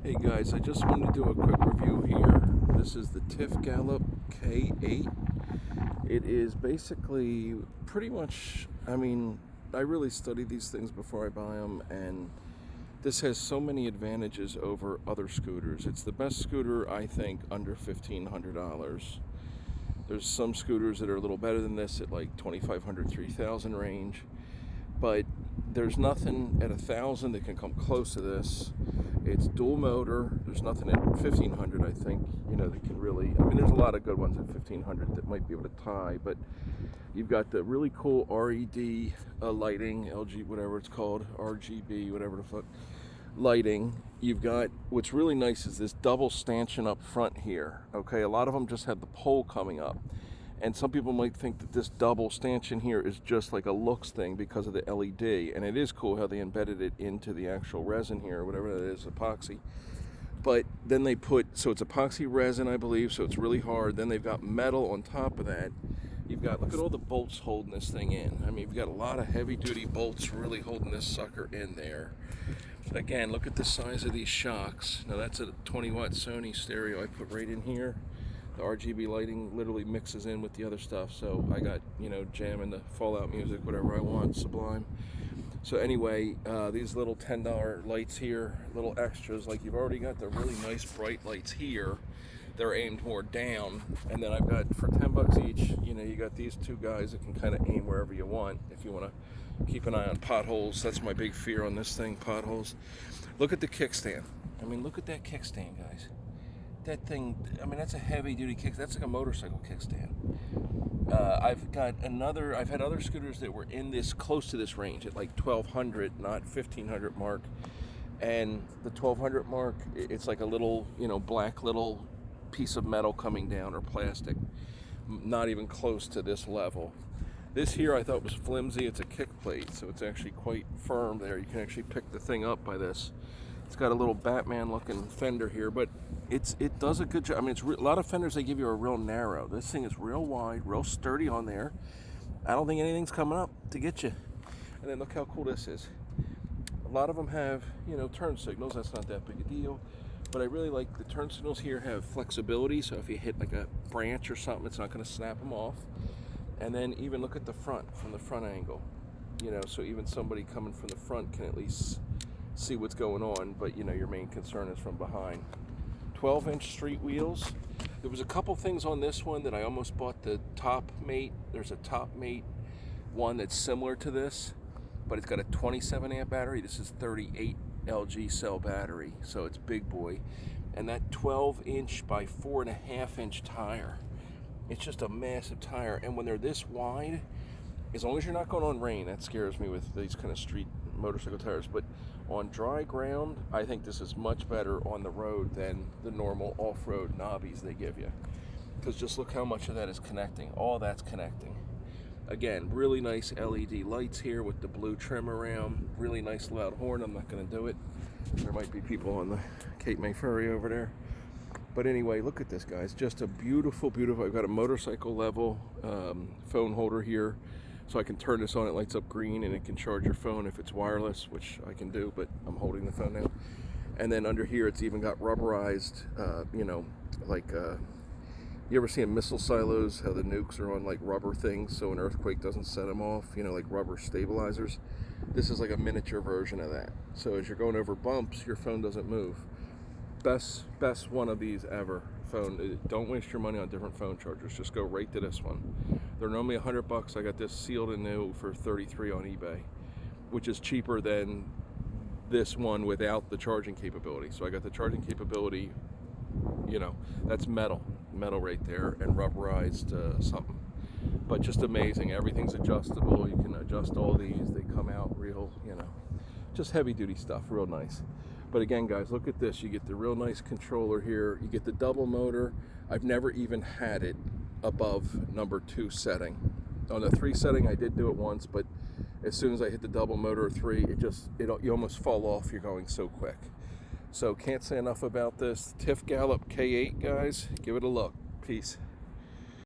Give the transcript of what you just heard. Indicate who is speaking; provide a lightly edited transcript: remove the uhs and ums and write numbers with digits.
Speaker 1: Hey guys, I just wanted to do a quick review here. This is the Galop K8. It is basically pretty much, I really study these things before I buy them, and this has so many advantages over other scooters. It's the best scooter, I think, under $1,500. There's some scooters that are a little better than this at like 2,500, 3,000 range, but there's nothing at 1,000 that can come close to this. It's dual motor. There's nothing at 1,500, I think, that can really, there's a lot of good ones at 1,500 that might be able to tie, but you've got the really cool RED lighting, LG, whatever it's called, RGB, whatever the fuck, lighting. You've got, what's really nice is this double stanchion up front here, okay? A lot of them just have the pole coming up. And some people might think that this double stanchion here is just like a looks thing because of the LED. And it is cool how they embedded it into the actual resin here, whatever that is, epoxy. But then they put, so it's epoxy resin, I believe, so it's really hard. Then they've got metal on top of that. You've got, look at all the bolts holding this thing in. You've got a lot of heavy duty bolts really holding this sucker in there. Again, look at the size of these shocks. Now that's a 20-watt Sony stereo I put right in here. The RGB lighting literally mixes in with the other stuff, so I got, jamming the Fallout music, whatever I want, Sublime. So anyway, these little $10 lights here, little extras, like you've already got the really nice bright lights here. They're aimed more down, and then I've got, for 10 bucks each, you got these two guys that can kind of aim wherever you want if you want to keep an eye on potholes. That's my big fear on this thing, potholes. Look at the kickstand. Look at that kickstand, guys. That thing, that's a heavy duty kick. That's like a motorcycle kickstand. I've had other scooters that were in this, close to this range at like 1,200, not 1,500 mark. And the 1,200 mark, it's like a little, black little piece of metal coming down, or plastic. Not even close to this level. This here I thought was flimsy. It's a kick plate, so it's actually quite firm there. You can actually pick the thing up by this. It's got a little Batman looking fender here, but it does a good job. A lot of fenders, they give you a real narrow. This thing is real wide, real sturdy on there. I don't think anything's coming up to get you. And then look how cool this is. A lot of them have, turn signals. That's not that big a deal. But I really like the turn signals here have flexibility, so if you hit like a branch or something, it's not going to snap them off. And then even look at the front, from the front angle. So even somebody coming from the front can at least see what's going on, but your main concern is from behind. 12-inch street wheels. There was a couple things on this one that I almost bought the top mate. There's a top mate one that's similar to this, but it's got a 27 amp battery. This is 38 LG cell battery, so it's big boy. And that 12-inch by 4.5-inch tire, it's just a massive tire. And when they're this wide, as long as you're not going on rain, that scares me with these kind of street motorcycle tires, but on dry ground, I think this is much better on the road than the normal off-road knobbies they give you. Because just look how much of that is connecting. All that's connecting. Again, really nice LED lights here with the blue trim around. Really nice loud horn. I'm not going to do it. There might be people on the Cape May Ferry over there. But anyway, look at this, guys. Just a beautiful, beautiful. I've got a motorcycle level phone holder here. So I can turn this on, it lights up green, and it can charge your phone if it's wireless, which I can do, but I'm holding the phone now. And then under here, it's even got rubberized, you ever seen missile silos, how the nukes are on like rubber things so an earthquake doesn't set them off, like rubber stabilizers? This is like a miniature version of that. So as you're going over bumps, your phone doesn't move. Best one of these ever. Phone. Don't waste your money on different phone chargers. Just go right to this one. They're normally $100. I got this sealed and new for $33 on eBay, which is cheaper than this one without the charging capability. So I got the charging capability, that's metal right there, and rubberized something. But just amazing. Everything's adjustable. You can adjust all these. They come out real, just heavy duty stuff, real nice. But again, guys, look at this. You get the real nice controller here. You get the double motor. I've never even had it above number 2 setting. On the 3 setting, I did do it once, but as soon as I hit the double motor 3, you almost fall off. You're going so quick. So can't say enough about this. Galop K8, guys. Give it a look. Peace.